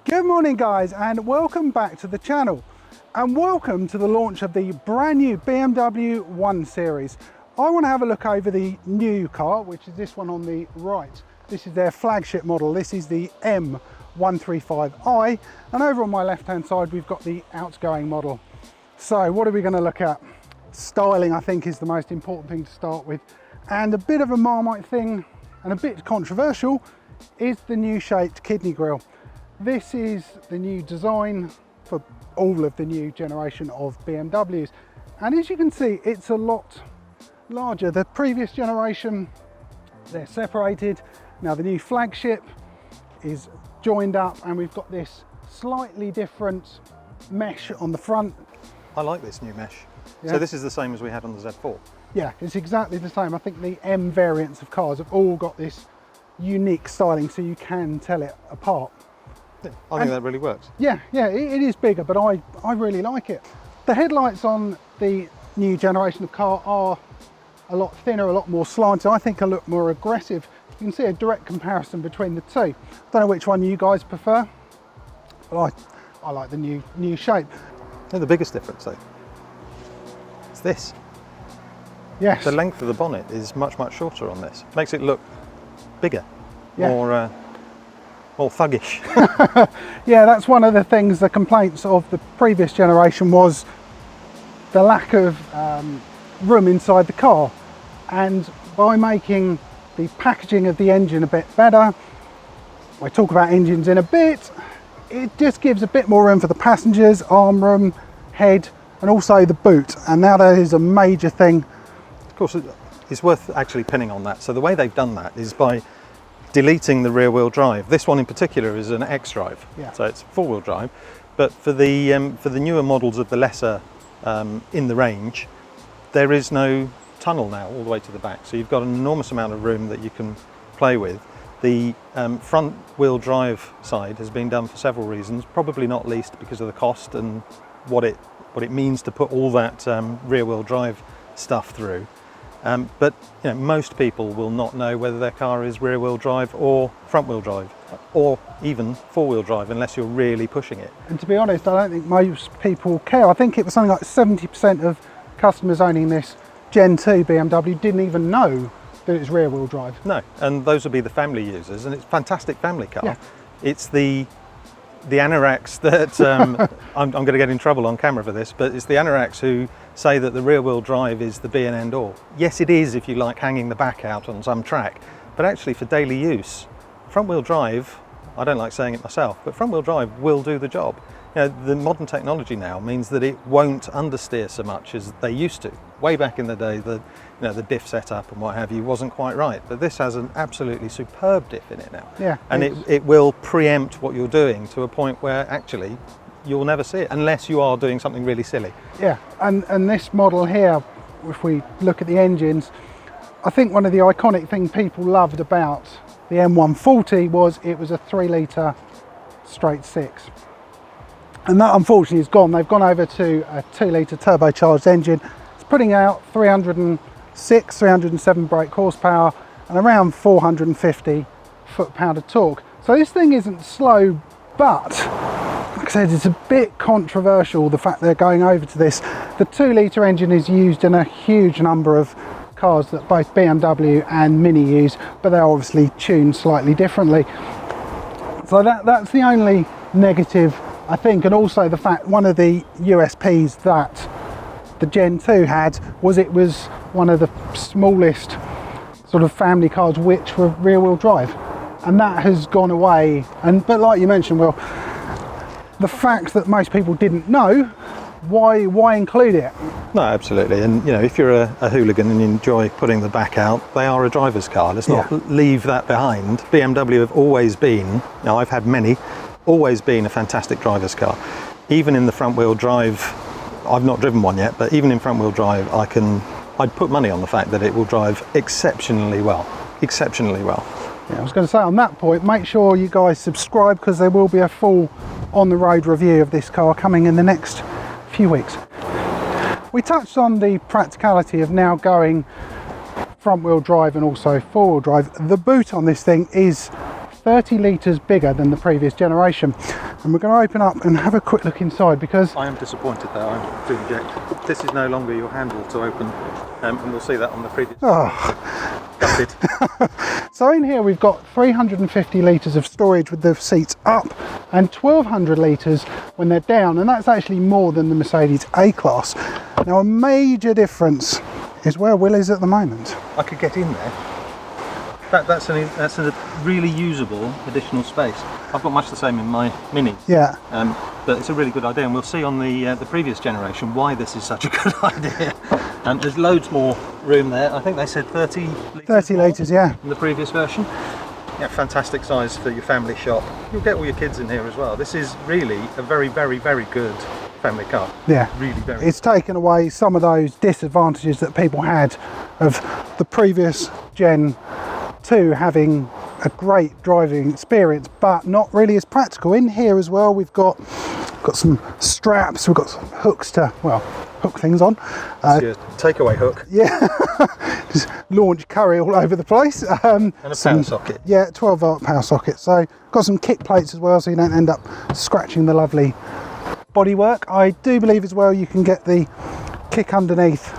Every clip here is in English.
Good morning guys, and welcome back to the channel, and welcome to the launch of the brand new BMW 1 Series. I want to have a look over the new car, which is this one on the right. This is their flagship model. This is the M135i, and over on my left hand side we've got the outgoing model. So what are we going to look at? Styling, I think, is the most important thing to start with, and a bit of a Marmite thing and a bit controversial is the new shaped kidney grille. This is the new design for all of the new generation of BMWs, and as you can see, it's a lot larger. The previous generation, they're separated. Now the new flagship is joined up, and we've got this slightly different mesh on the front. I like this new mesh. Yeah. So this is the same as we had on the Z4. Yeah, it's exactly the same. I think the M variants of cars have all got this unique styling, so you can tell it apart. I think that really works. Yeah, it is bigger, but I really like it. The headlights on the new generation of car are a lot thinner, a lot more slanted. I think a look more aggressive. You can see a direct comparison between the two. Don't know which one you guys prefer, but I like the new shape. No, the biggest difference though, it's this. Yes. The length of the bonnet is much shorter on this. Makes it look bigger, Yeah. more thuggish. Yeah, that's one of the things, the complaints of the previous generation was the lack of room inside the car, and by making the packaging of the engine a bit better, we'll talk about engines in a bit, it just gives a bit more room for the passengers, arm room, head, and also the boot, and now that is a major thing. Of course, it's worth actually pinning on that. So the way they've done that is by deleting the rear wheel drive. This one in particular is an xDrive, Yeah. so it's four-wheel drive, but for the newer models of the lesser in the range, there is no tunnel now all the way to the back, so you've got an enormous amount of room that you can play with. The front wheel drive side has been done for several reasons, probably not least because of the cost and what it means to put all that rear wheel drive stuff through. But you know, most people will not know whether their car is rear wheel drive or front wheel drive, or even four wheel drive, unless you're really pushing it. And to be honest, I don't think most people care. I think it was something like 70% of customers owning this Gen 2 BMW didn't even know that it's rear wheel drive. No, and those will be the family users, and it's a fantastic family car. Yeah. It's the anoraks that I'm going to get in trouble on camera for this, but it's the anoraks who say that the rear wheel drive is the be and end all. Yes, it is if you like hanging the back out on some track, but actually for daily use, front wheel drive, I don't like saying it myself, but front wheel drive will do the job. You know, the modern technology now means that it won't understeer so much as they used to. Way back in the day, the diff setup and what have you wasn't quite right, but this has an absolutely superb diff in it now. Yeah, and it will preempt what you're doing to a point where actually you'll never see it unless you are doing something really silly. Yeah, and this model here, if we look at the engines, I think one of the iconic things people loved about the M140 was it was a 3 litre straight six. And that unfortunately is gone. They've gone over to a 2 litre turbocharged engine. It's putting out 306, 307 brake horsepower and around 450 foot-pound of torque. So this thing isn't slow, but like I said, it's a bit controversial, the fact they're going over to this. The 2 litre engine is used in a huge number of cars that both BMW and Mini use, but they're obviously tuned slightly differently. So that's the only negative, I think, and also the fact one of the USPs that the Gen 2 had was it was one of the smallest sort of family cars which were rear wheel drive, and that has gone away. But like you mentioned, Will, the fact that most people didn't know, why include it? No, absolutely. And you know, if you're a hooligan and you enjoy putting the back out, they are a driver's car. Let's not leave that behind. BMW have always been, now I've had many, always been a fantastic driver's car. Even in the front wheel drive, I've not driven one yet, but even in front wheel drive, I'd put money on the fact that it will drive exceptionally well. Exceptionally well. Yeah, I was going to say, on that point, make sure you guys subscribe, because there will be a full on the road review of this car coming in the next few weeks. We touched on the practicality of now going front wheel drive and also four wheel drive. The boot on this thing is 30 litres bigger than the previous generation. And we're going to open up and have a quick look inside, because I am disappointed though, I have to inject. This is no longer your handle to open, and we'll see that on the previous. Gutted. So in here we've got 350 litres of storage with the seats up, and 1200 litres when they're down, and that's actually more than the Mercedes A-Class. Now a major difference is where Will is at the moment. I could get in there. That's a really usable additional space. I've got much the same in my Mini. Yeah. But it's a really good idea, and we'll see on the previous generation why this is such a good idea. There's loads more room there. I think they said 30 litres. 30 litres, yeah. In the previous version. Yeah, fantastic size for your family shop. You'll get all your kids in here as well. This is really a very, very, very good family car. Yeah. Really very. It's taken away some of those disadvantages that people had of the previous Gen 2 having a great driving experience, but not really as practical. In here as well, we've got some straps, we've got some hooks to, well, hook things on. Takeaway hook. Yeah, just launch curry all over the place. And a power socket. Yeah, 12-volt power socket. So got some kick plates as well, so you don't end up scratching the lovely bodywork. I do believe as well you can get the kick underneath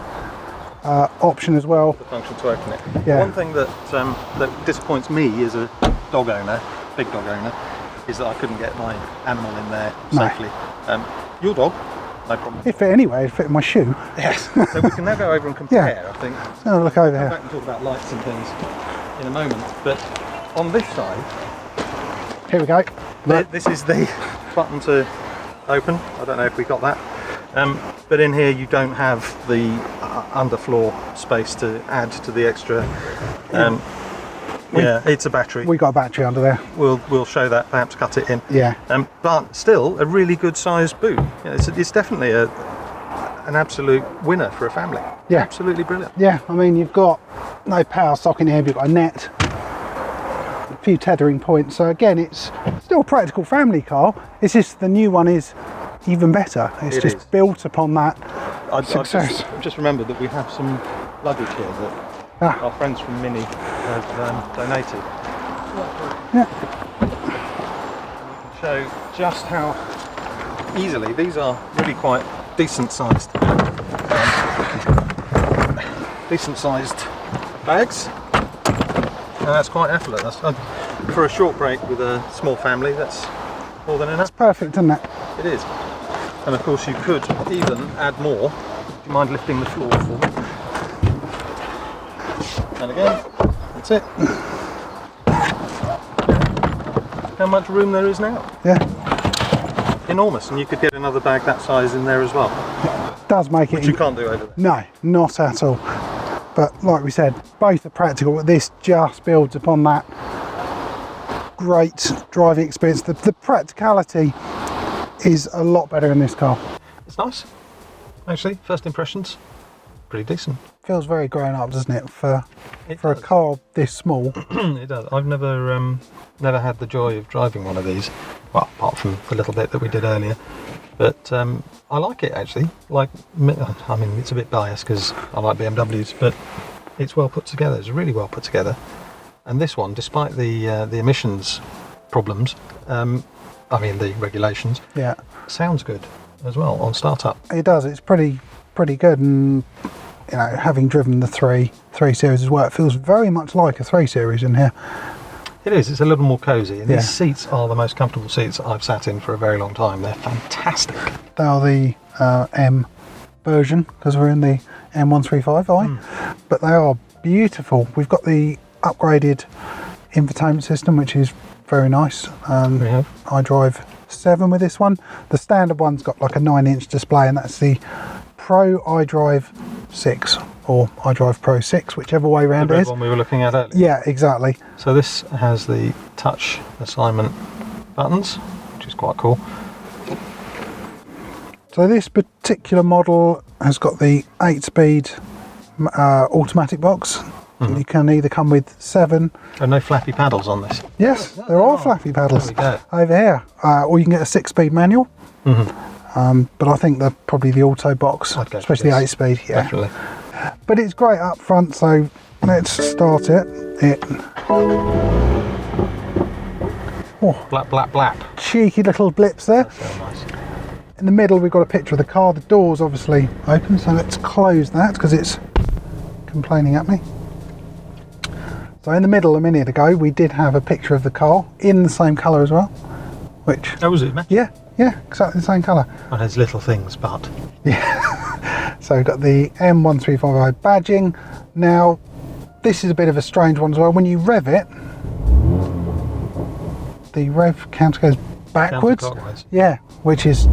option as well. The function to open it. Yeah. One thing that that disappoints me as a dog owner, big dog owner, is that I couldn't get my animal in there safely. Your dog, no problem. It fit anyway, it fit in my shoe. Yes. So we can now go over and compare. Yeah. I think. Let's have a look over Come here. back and talk about lights and things in a moment. But on this side, Here we go. this is the button to open. I don't know if we got that. But in here you don't have the underfloor space to add to the extra. Yeah, it's a battery. We got a battery under there. We'll show that, perhaps cut it in. Yeah. But still a really good sized boot. You know, it's definitely an absolute winner for a family. Yeah. Absolutely brilliant. Yeah, I mean, you've got no power sock in here, but you've got a net, a few tethering points. So again, it's still a practical family car. It's just the new one is even better. It's just built upon that success. I've just remembered that we have some luggage here that our friends from Mini have donated. Yeah. Show just how easily these are really quite decent sized bags, and that's quite effort. That's for a short break with a small family. That's more than enough. It's perfect, isn't it? It is. And of course you could even add more. Do you mind lifting the floor for me? And again, that's it. How much room there is now? Yeah. Enormous, and you could get another bag that size in there as well. Does make it. Which you can't do over there. No, not at all. But like we said, both are practical, but this just builds upon that great driving experience. The practicality is a lot better in this car. It's nice. Actually, first impressions, pretty decent. Feels very grown up, doesn't it, for a car this small? It does. I've never had the joy of driving one of these. Well, apart from the little bit that we did earlier. But I like it actually. I mean, it's a bit biased because I like BMWs, but it's well put together. It's really well put together. And this one, despite the emissions problems, I mean the regulations, yeah, sounds good as well on startup. It does. It's pretty good, and you know, having driven the 3 Series as well, it feels very much like a 3 Series in here. It is. It's a little more cosy, and Yeah. these seats are the most comfortable seats I've sat in for a very long time. They're fantastic. They are the M version because we're in the M135i, but they are beautiful. We've got the upgraded infotainment system, which is very nice. We have Idrive 7 with this one. The standard one's got like a 9-inch display, and that's the Pro Idrive 6 or Idrive Pro 6, whichever way around it is. The one we were looking at earlier. Yeah, exactly. So this has the touch assignment buttons, which is quite cool. So this particular model has got the 8-speed automatic box. You can either come with 7. And no flappy paddles on this. Yes, there are flappy paddles There we go. over here. Or you can get a 6-speed manual. But I think they're probably the auto box, I'd go for especially this. 8-speed. Yeah. Definitely. But it's great up front, so let's start it. Oh, Blap, blap, blap. cheeky little blips there. That's so nice. In the middle we've got a picture of the car. The door's obviously open, so let's close that because it's complaining at me. So in the middle a minute ago we did have a picture of the car in the same colour as well. Which... Oh, was it, Matt? Yeah, exactly the same colour. One has little things, but... Yeah. So we've got the M135i badging. Now, this is a bit of a strange one as well. When you rev it, the rev counter goes backwards. Counterclockwise. Yeah, which is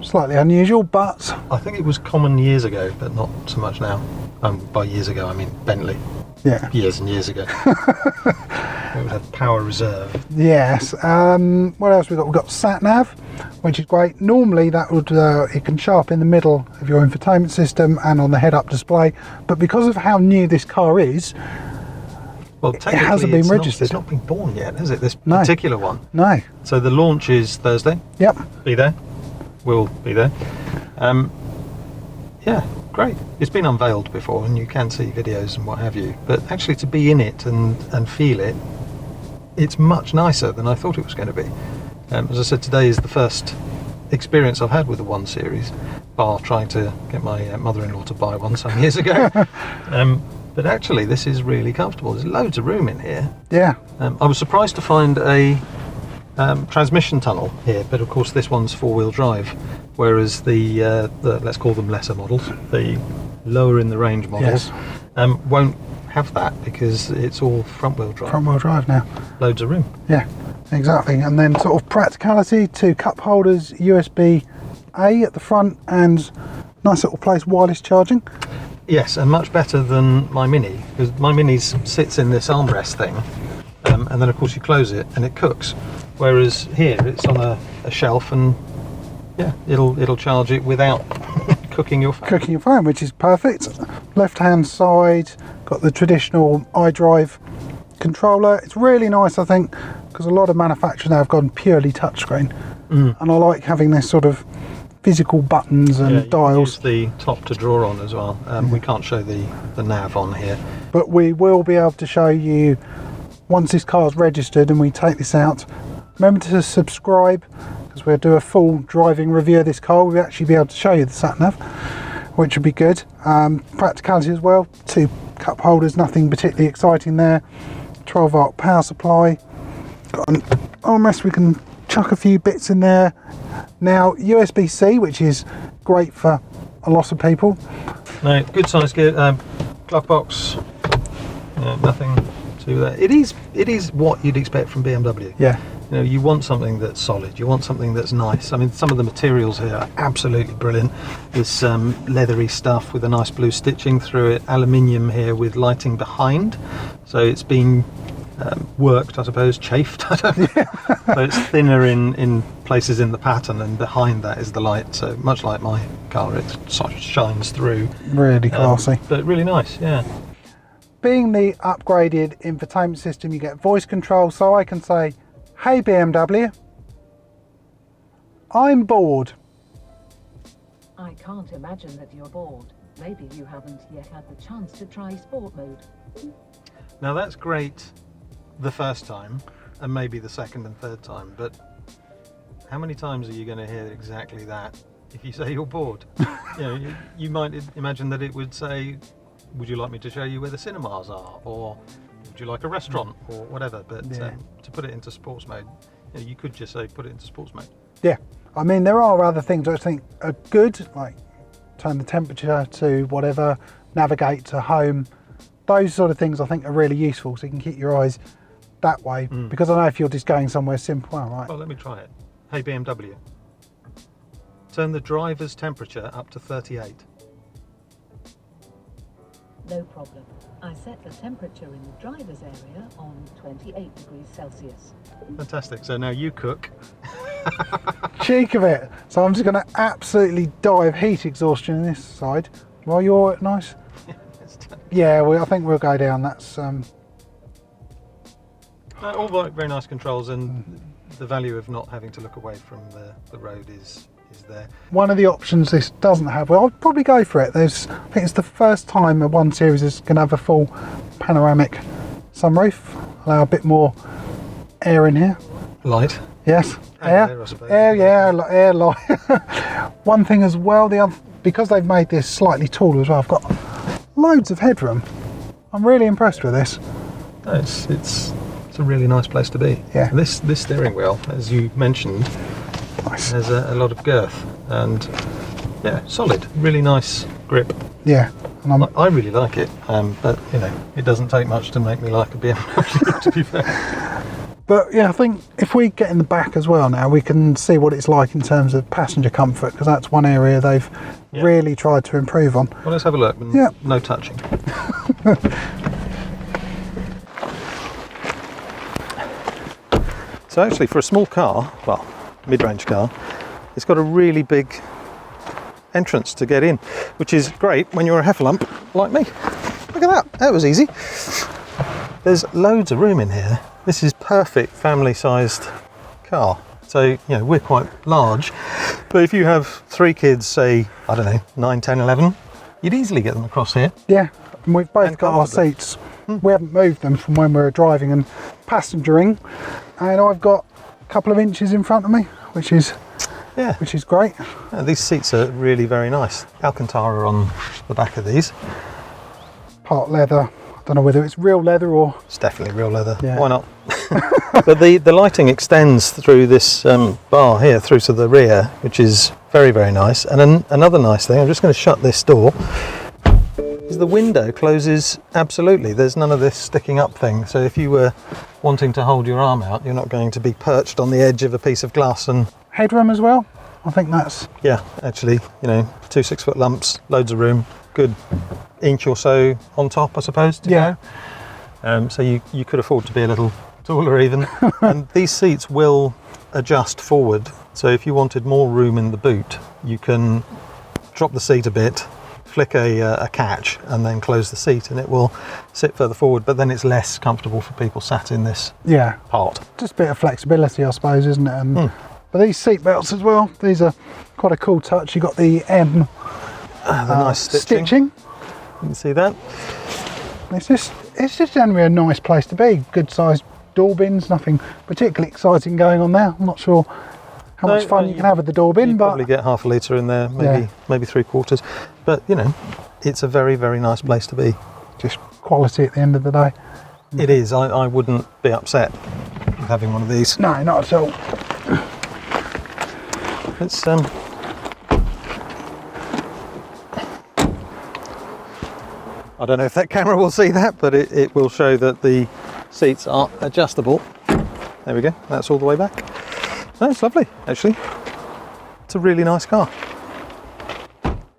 slightly unusual, but... I think it was common years ago, but not so much now. By years ago, I mean Bentley. Yeah. Years and years ago. It would have power reserve. Yes. What else we got? We've got Sat-Nav, which is great. Normally that would it can show up in the middle of your infotainment system and on the head-up display, but because of how new this car is, well, it hasn't been registered. It's not been born yet, has it? This No. particular one. No. So the launch is Thursday. Yep. Be there. We'll be there. Yeah, great. It's been unveiled before and you can see videos and what have you, but actually to be in it and feel it, it's much nicer than I thought it was going to be. As I said, today is the first experience I've had with the 1 Series, bar trying to get my mother-in-law to buy one some years ago. But actually this is really comfortable. There's loads of room in here. Yeah. I was surprised to find a transmission tunnel here, but of course this one's 4-wheel drive, whereas the let's call them lesser models, the lower in the range models, won't have that because it's all front-wheel drive. Front-wheel drive now. Loads of room. Yeah, exactly. And then sort of practicality, 2 cup holders, USB-A at the front, and nice little place wireless charging. Yes, and much better than my Mini, because my Mini sits in this armrest thing, and then of course you close it and it cooks. Whereas here it's on a shelf and yeah, it'll charge it without cooking your phone. Cooking your phone, which is perfect. Left hand side, got the traditional Idrive controller. It's really nice, I think, because a lot of manufacturers now have gone purely touchscreen, and I like having this sort of physical buttons and you can dials. use the top to draw on as well. We can't show the nav on here, but we will be able to show you once this car's registered and we take this out. Remember to subscribe, because we'll do a full driving review of this car. We'll actually be able to show you the Sat-Nav, which would be good. Practicality as well, 2 cup holders, nothing particularly exciting there. 12-volt power supply. Got an armrest, we can chuck a few bits in there. Now USB-C, which is great for a lot of people. No, good size gear, glove box, nothing to that. It is what you'd expect from BMW. Yeah. You know, you want something that's solid, you want something that's nice. I mean, some of the materials here are absolutely brilliant. This leathery stuff with a nice blue stitching through it, aluminium here with lighting behind, so it's been worked, I suppose, chafed. I don't know. So it's thinner in places in the pattern, and behind that is the light, so much like my car, it sort of shines through. Really classy. But really nice, yeah. Being the upgraded infotainment system, you get voice control, so I can say, "Hey BMW, I'm bored." I can't imagine that you're bored. Maybe you haven't yet had the chance to try sport mode. Now that's great the first time, and maybe the second and third time, but how many times are you going to hear exactly that if you say you're bored? You know, you might imagine that it would say, "Would you like me to show you where the cinemas are?" or "Would you like a restaurant?" or whatever, but to put it into sports mode, you know, you could just say put it into sports mode. Yeah, I mean, there are other things I think are good, like turn the temperature to whatever, navigate to home. Those sort of things I think are really useful, so you can keep your eyes that way, because I know if you're just going somewhere simple, all right. Well, let me try it. Hey BMW, turn the driver's temperature up to 38. No problem. I set the temperature in the driver's area on 28 degrees Celsius. Fantastic. So now you cook. Cheek of it. So I'm just going to absolutely die of heat exhaustion on this side while you're nice. Yeah, I think we'll go down. That's all very nice controls, and the value of not having to look away from the road is there. One of the options this doesn't have, well, I'll probably go for it. I think it's the first time a 1 Series is going to have a full panoramic sunroof, allow a bit more air in here. Light. Yes, Air, I suppose. air, yeah, air light. One thing as well, because they've made this slightly taller as well, I've got loads of headroom. I'm really impressed with this. No, it's a really nice place to be. Yeah. This steering wheel, as you mentioned, Nice. has a lot of girth and yeah, solid. Really nice grip. Yeah, and I really like it, but you know, it doesn't take much to make me like a BMW. To be fair. But yeah, I think if we get in the back as well now, we can see what it's like in terms of passenger comfort, because that's one area they've really tried to improve on. Well, let's have a look. Yeah. No touching. So actually, for a small car, well, mid-range car, it's got a really big entrance to get in, which is great when you're a heffalump like me. Look at that. That was easy. There's loads of room in here. This is perfect family-sized car. So, you know, we're quite large, but if you have 3 kids, say, I don't know, 9, 10, 11, you'd easily get them across here. Yeah, and we've both And got our comfortably. seats. We haven't moved them from when we were driving and passengering, and I've got a couple of inches in front of me, which is great. Yeah, these seats are really very nice. Alcantara on the back of these. Part leather. I don't know whether it's real leather or... It's definitely real leather. Yeah. Why not? But the lighting extends through this bar here through to the rear, which is very, very nice. And then another nice thing, I'm just going to shut this door, is the window closes absolutely. There's none of this sticking up thing. So if you were wanting to hold your arm out, you're not going to be perched on the edge of a piece of glass. And Headroom as well. I think that's... yeah, actually, you know, 2 6-foot lumps, loads of room, good inch or so on top, I suppose, to go. So you could afford to be a little taller even. And these seats will adjust forward. So if you wanted more room in the boot, you can drop the seat a bit, flick a catch, and then close the seat, and it will sit further forward. But then it's less comfortable for people sat in this part. Just a bit of flexibility, I suppose, isn't it? And but these seat belts as well, these are quite a cool touch. You've got the M The nice stitching. You can see that. It's just generally a nice place to be. Good sized door bins, nothing particularly exciting going on there. I'm not sure how much fun you can have with the door bin, You but probably get half a litre in there, maybe 3/4. But you know, it's a very, very nice place to be. just quality at the end of the day. It is. I wouldn't be upset with having one of these. No, not at all. It's I don't know if that camera will see that, but it will show that the seats are adjustable. There we go. That's all the way back. No, it's lovely, actually. It's a really nice car.